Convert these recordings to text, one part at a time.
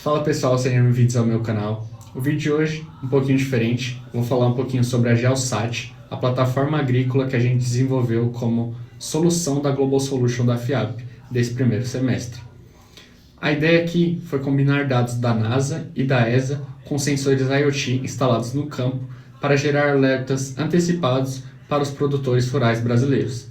Fala pessoal, sejam bem-vindos ao meu canal. O vídeo de hoje é um pouquinho diferente. Vou falar um pouquinho sobre a GeoSat, a plataforma agrícola que a gente desenvolveu como solução da Global Solution da FIAP desse primeiro semestre. A ideia aqui foi combinar dados da NASA e da ESA com sensores IoT instalados no campo para gerar alertas antecipados para os produtores rurais brasileiros.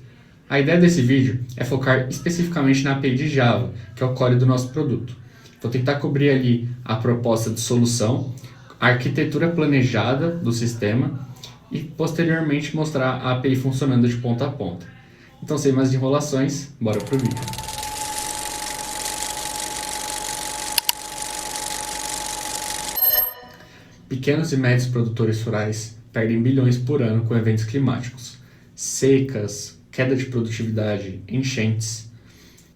A ideia desse vídeo é focar especificamente na API de Java, que é o core do nosso produto. Vou tentar cobrir ali a proposta de solução, a arquitetura planejada do sistema e posteriormente mostrar a API funcionando de ponta a ponta. Então, sem mais enrolações, bora pro vídeo. Pequenos e médios produtores rurais perdem bilhões por ano com eventos climáticos, secas, queda de produtividade, enchentes.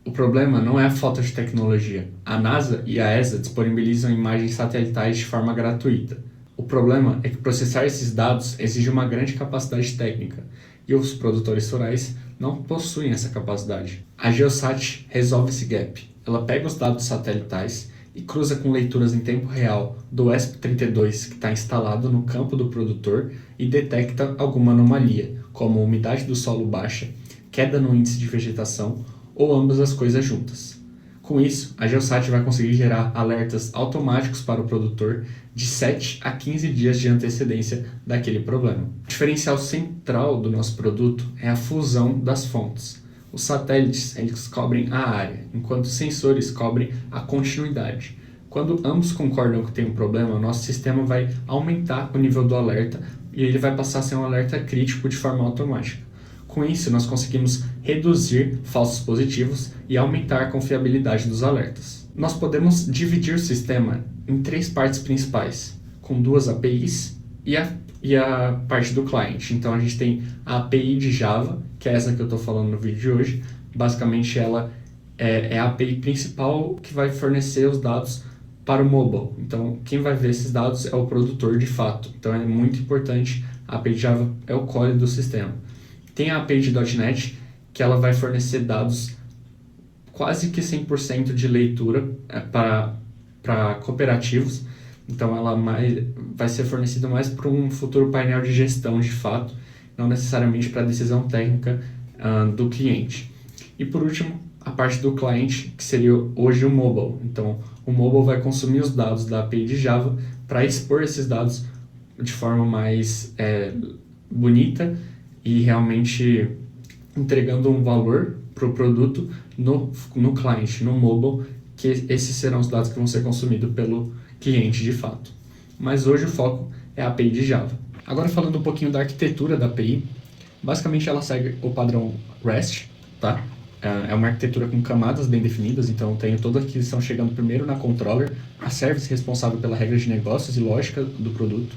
O problema não é a falta de tecnologia. A NASA e a ESA disponibilizam imagens satelitais de forma gratuita. O problema é que processar esses dados exige uma grande capacidade técnica, e os produtores rurais não possuem essa capacidade. A GeoSat resolve esse gap. Ela pega os dados satelitais e cruza com leituras em tempo real do ESP32 que está instalado no campo do produtor e detecta alguma anomalia, como umidade do solo baixa, queda no índice de vegetação ou ambas as coisas juntas. Com isso, a GeoSat vai conseguir gerar alertas automáticos para o produtor de 7 a 15 dias de antecedência daquele problema. O diferencial central do nosso produto é a fusão das fontes. Os satélites eles cobrem a área, enquanto os sensores cobrem a continuidade. Quando ambos concordam que tem um problema, o nosso sistema vai aumentar o nível do alerta e ele vai passar a ser um alerta crítico de forma automática. Com isso, nós conseguimos reduzir falsos positivos e aumentar a confiabilidade dos alertas. Nós podemos dividir o sistema em 3 partes principais, com 2 APIs e a parte do cliente. Então a gente tem a API de Java, que é essa que eu estou falando no vídeo de hoje. Basicamente ela é a API principal que vai fornecer os dados para o mobile. Então quem vai ver esses dados é o produtor de fato. Então é muito importante, a API de Java é o core do sistema. Tem a API de .NET, que ela vai fornecer dados quase que 100% de leitura para cooperativos. Então ela vai ser fornecida mais para um futuro painel de gestão de fato, não necessariamente para a decisão técnica do cliente. E por último, a parte do cliente, que seria hoje o mobile. Então o mobile vai consumir os dados da API de Java para expor esses dados de forma mais bonita e realmente entregando um valor para o produto no cliente, no mobile, que esses serão os dados que vão ser consumidos pelo cliente de fato. Mas hoje o foco é a API de Java. Agora falando um pouquinho da arquitetura da API, basicamente ela segue o padrão REST, tá? É uma arquitetura com camadas bem definidas, então tenho toda a aquisição chegando primeiro na controller, a service responsável pela regra de negócios e lógica do produto.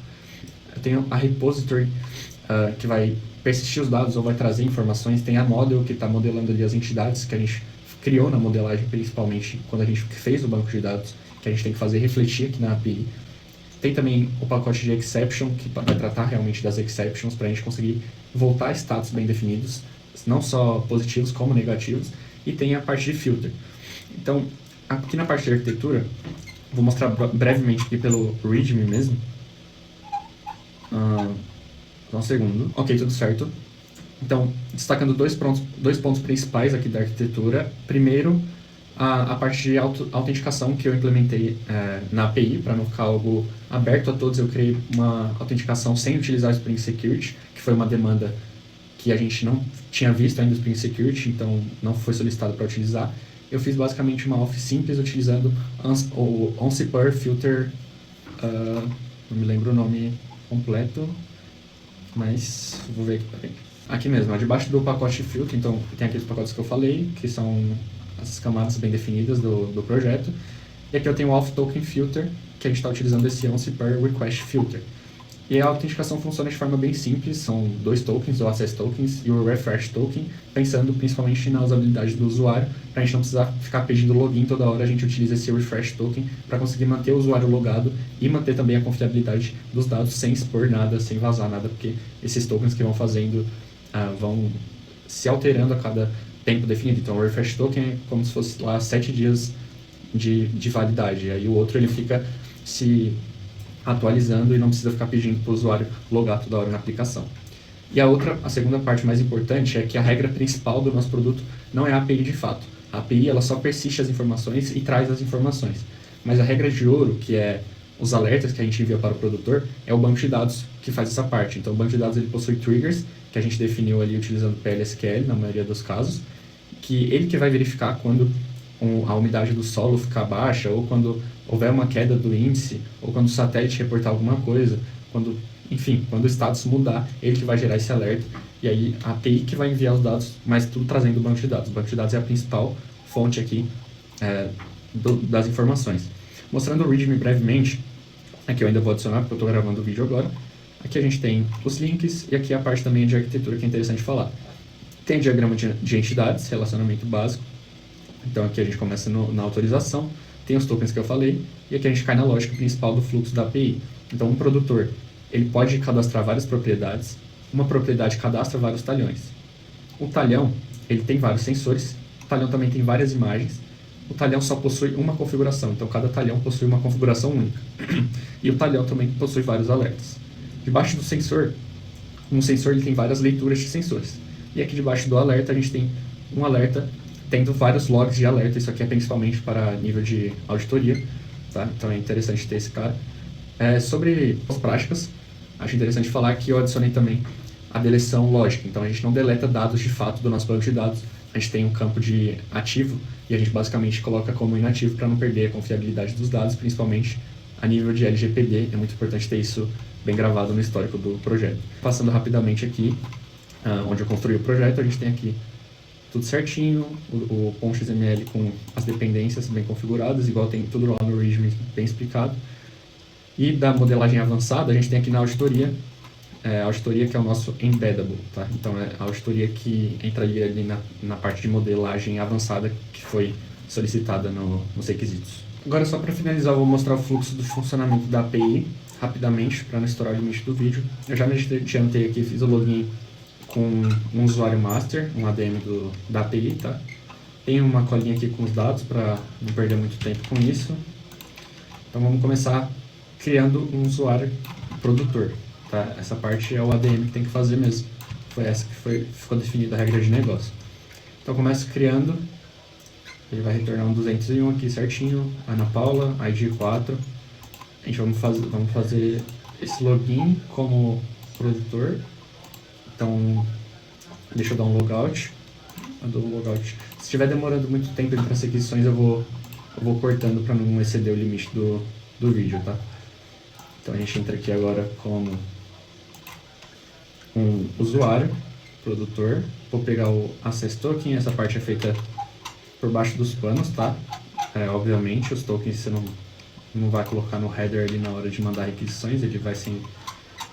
Eu tenho a repository, que vai persistir os dados ou vai trazer informações, tem a model que está modelando ali as entidades que a gente criou na modelagem, principalmente quando a gente fez o banco de dados, que a gente tem que fazer refletir aqui na API. Tem também o pacote de exception, que vai tratar realmente das exceptions para a gente conseguir voltar a status bem definidos, não só positivos como negativos, e tem a parte de filter. Então, aqui na parte de arquitetura, vou mostrar brevemente aqui pelo README mesmo. Um segundo. Ok, tudo certo. Então, destacando dois pontos principais aqui da arquitetura. Primeiro, a parte de autenticação que eu implementei na API, para não ficar algo aberto a todos. Eu criei uma autenticação sem utilizar o Spring Security, que foi uma demanda que a gente não tinha visto ainda o Spring Security, então não foi solicitado para utilizar. Eu fiz basicamente uma auth simples utilizando o OnCPR Filter, não me lembro o nome completo, mas vou ver aqui também. Aqui mesmo, debaixo do pacote filter, então tem aqueles pacotes que eu falei, que são as camadas bem definidas do projeto. E aqui eu tenho o Auth Token Filter, que a gente está utilizando esse OnCPR Request Filter. E a autenticação funciona de forma bem simples, são 2 tokens, o Access Tokens e o Refresh Token, pensando principalmente na usabilidade do usuário, para a gente não precisar ficar pedindo login toda hora, a gente utiliza esse Refresh Token para conseguir manter o usuário logado e manter também a confiabilidade dos dados sem expor nada, sem vazar nada, porque esses tokens que vão fazendo, vão se alterando a cada tempo definido. Então o Refresh Token é como se fosse lá 7 dias de validade. Aí o outro ele fica se atualizando e não precisa ficar pedindo para o usuário logar toda hora na aplicação. E a segunda parte mais importante é que a regra principal do nosso produto não é a API de fato. A API ela só persiste as informações e traz as informações. Mas a regra de ouro, que é os alertas que a gente envia para o produtor, é o banco de dados que faz essa parte. Então o banco de dados ele possui triggers, que a gente definiu ali utilizando PLSQL na maioria dos casos, que ele que vai verificar quando a umidade do solo ficar baixa, ou quando houver uma queda do índice, ou quando o satélite reportar alguma coisa, enfim, quando o status mudar, ele que vai gerar esse alerta, e aí a API que vai enviar os dados, mas tudo trazendo o banco de dados. O banco de dados é a principal fonte aqui das informações. Mostrando o README brevemente, aqui eu ainda vou adicionar, porque eu estou gravando o vídeo agora. Aqui a gente tem os links, e aqui a parte também de arquitetura que é interessante falar. Tem diagrama de entidades, relacionamento básico. Então aqui a gente começa na autorização, tem os tokens que eu falei, e aqui a gente cai na lógica principal do fluxo da API. Então um produtor, ele pode cadastrar várias propriedades, uma propriedade cadastra vários talhões. O talhão, ele tem vários sensores, o talhão também tem várias imagens, o talhão só possui uma configuração, então cada talhão possui uma configuração única. E o talhão também possui vários alertas. Debaixo do sensor, um sensor ele tem várias leituras de sensores. E aqui debaixo do alerta a gente tem um alerta tendo vários logs de alerta. Isso aqui é principalmente para nível de auditoria, tá? Então é interessante ter esse cara. Sobre as práticas, acho interessante falar que eu adicionei também a deleção lógica. Então a gente não deleta dados de fato do nosso banco de dados. A gente tem um campo de ativo e a gente basicamente coloca como inativo para não perder a confiabilidade dos dados, principalmente a nível de LGPD. É muito importante ter isso bem gravado no histórico do projeto. Passando rapidamente aqui, onde eu construí o projeto, a gente tem aqui tudo certinho, o .xml com as dependências bem configuradas, igual tem tudo lá no README bem explicado. E da modelagem avançada, a gente tem aqui na auditoria, a auditoria que é o nosso embeddable, tá? Então é a auditoria que entraria ali na parte de modelagem avançada que foi solicitada nos requisitos. Agora, só para finalizar, eu vou mostrar o fluxo do funcionamento da API rapidamente, para não estourar o limite do vídeo. Eu já me adiantei aqui, fiz o login com um usuário master, um ADM da API, tá? Tem uma colinha aqui com os dados para não perder muito tempo com isso. Então vamos começar criando um usuário produtor, tá? Essa parte é o ADM que tem que fazer mesmo. Foi essa que ficou definida a regra de negócio. Então começo criando, ele vai retornar um 201 aqui certinho, Ana Paula, ID 4. A gente vamos fazer esse login como produtor. Então, deixa eu dar um logout. Eu dou um logout. Se estiver demorando muito tempo entre as requisições, eu vou cortando para não exceder o limite do vídeo, tá? Então a gente entra aqui agora como um usuário, produtor. Vou pegar o access token, essa parte é feita por baixo dos panos, tá? Obviamente, os tokens você não vai colocar no header ali na hora de mandar requisições, ele vai ser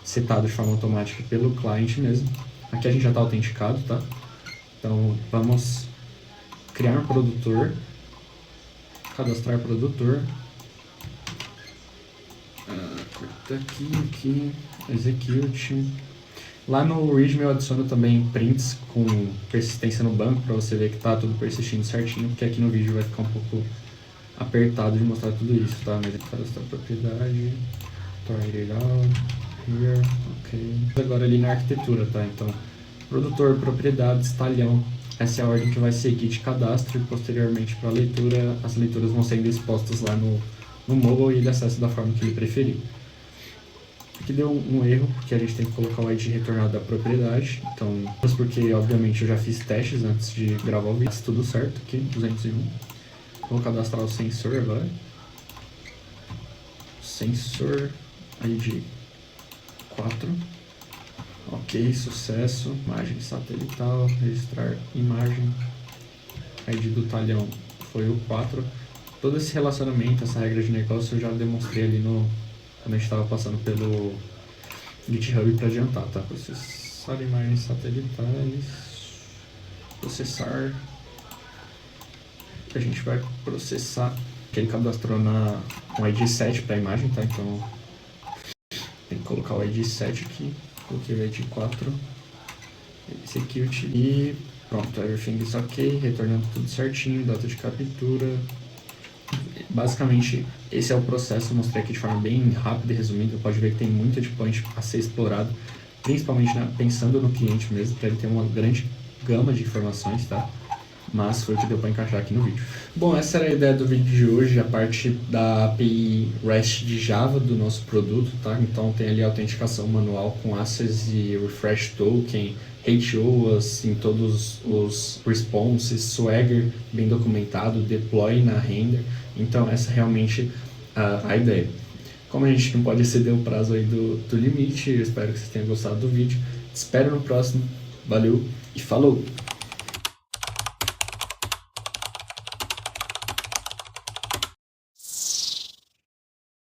setado de forma automática pelo cliente mesmo. Aqui a gente já está autenticado, tá? Então vamos criar um produtor, cadastrar produtor, corta aqui, execute. Lá no README eu adiciono também prints com persistência no banco para você ver que está tudo persistindo certinho, porque aqui no vídeo vai ficar um pouco apertado de mostrar tudo isso, tá? Mas aqui cadastrar propriedade, try it out. Here, ok. Agora ali na arquitetura, tá? Então, produtor, propriedades, talhão. Essa é a ordem que vai seguir de cadastro e posteriormente para a leitura, as leituras vão sendo expostas lá no mobile e ele acessa da forma que ele preferir. Aqui deu um erro, porque a gente tem que colocar o ID retornado da propriedade. Então, porque obviamente eu já fiz testes antes de gravar o vídeo. Tudo certo aqui, 201. Vou cadastrar o sensor agora. Sensor ID 4. Ok, sucesso. Imagem satelital, registrar imagem. ID do talhão foi o 4. Todo esse relacionamento, essa regra de negócio eu já demonstrei ali quando a gente estava passando pelo GitHub para adiantar, tá? Processar imagens satelitais. Processar. A gente vai processar. Que ele cadastrou com ID 7 para a imagem, tá? Então tem que colocar o ID 7 aqui. Coloquei o ID 4. Execute e pronto, everything is ok. Retornando tudo certinho. Data de captura. Basicamente, esse é o processo, eu mostrei aqui de forma bem rápida e resumida. Pode ver que tem muito endpoint a ser explorado, principalmente pensando no cliente mesmo, para ele ter uma grande gama de informações, tá? Mas foi o que deu para encaixar aqui no vídeo. Bom, essa era a ideia do vídeo de hoje, a parte da API REST de Java do nosso produto, tá? Então tem ali a autenticação manual com Access e Refresh Token, HOAS em todos os responses, Swagger bem documentado, deploy na render. Então essa é realmente a ideia. Como a gente não pode exceder o prazo aí do limite, eu espero que vocês tenham gostado do vídeo. Te espero no próximo. Valeu e falou!